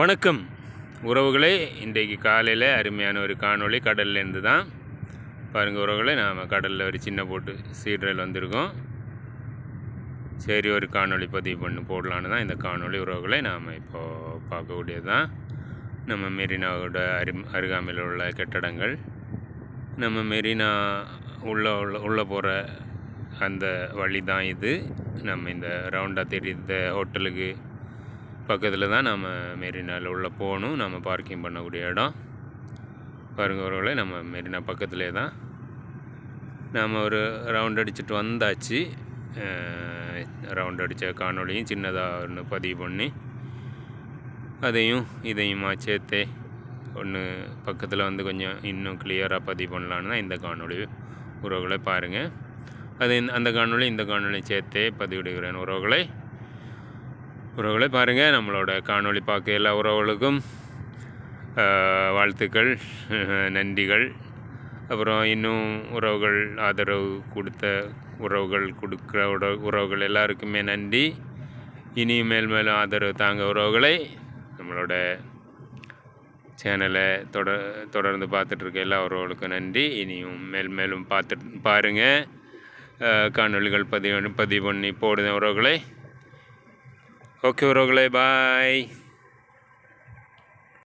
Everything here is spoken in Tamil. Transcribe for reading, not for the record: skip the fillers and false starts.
வணக்கம் உறவுகளே, இன்றைக்கு காலையில் அருமையான ஒரு காணொளி கடல்லேருந்து தான். பாருங்கள் உறவுகளே, நாம் கடலில் ஒரு சின்ன போட்டு சீடரில் வந்திருக்கோம். சரி, ஒரு காணொளி பதிவு போடலான்னு தான் இந்த காணொளி உறவுகளை நாம் இப்போது பார்க்கக்கூடியது தான். நம்ம மெரினாவோட அருகாமையில் உள்ள கட்டடங்கள், நம்ம மெரினா உள்ளே போகிற அந்த வழி தான் இது. நம்ம இந்த ரவுண்டாக தெரிந்த ஹோட்டலுக்கு பக்கத்தில் தான் நம்ம மெரினாவில் உள்ளே போகணும். நம்ம பார்க்கிங் பண்ணக்கூடிய இடம் பாருங்கள் உறவுகளே, நம்ம மெரினா பக்கத்துலேயே தான். நாம் ஒரு ரவுண்ட் அடிச்சுட்டு வந்தாச்சு. ரவுண்ட் அடித்த காணொலியும் சின்னதாக ஒன்று பதிவு பண்ணி அதையும் இதையுமா சேர்த்தே ஒன்று பக்கத்தில் வந்து கொஞ்சம் இன்னும் கிளியராக பதிவு பண்ணலான்னு தான் இந்த காணொலி உறவுகளை பாருங்கள். அது அந்த காணொலி இந்த காணொலியும் சேர்த்தே பதிவிடுகிறேன் உறவுகளை பாருங்கள். நம்மளோட காணொளி பார்க்க எல்லா உறவுகளுக்கும் வாழ்த்துக்கள், நன்றிகள். அப்புறம் இன்னும் உறவுகள் ஆதரவு கொடுத்த கொடுக்குற உறவுகள் எல்லாருக்குமே நன்றி. இனியும் மேலும் ஆதரவு தாங்க உறவுகளை. நம்மளோட சேனலை தொடர்ந்து பார்த்துட்ருக்க எல்லா உறவுகளுக்கும் நன்றி. இனியும் மேலும் பாருங்கள். காணொலிகள் பதிவு பண்ணி போடுங்க உறவுகளை. ஓகே உறவுகளே, பாய்.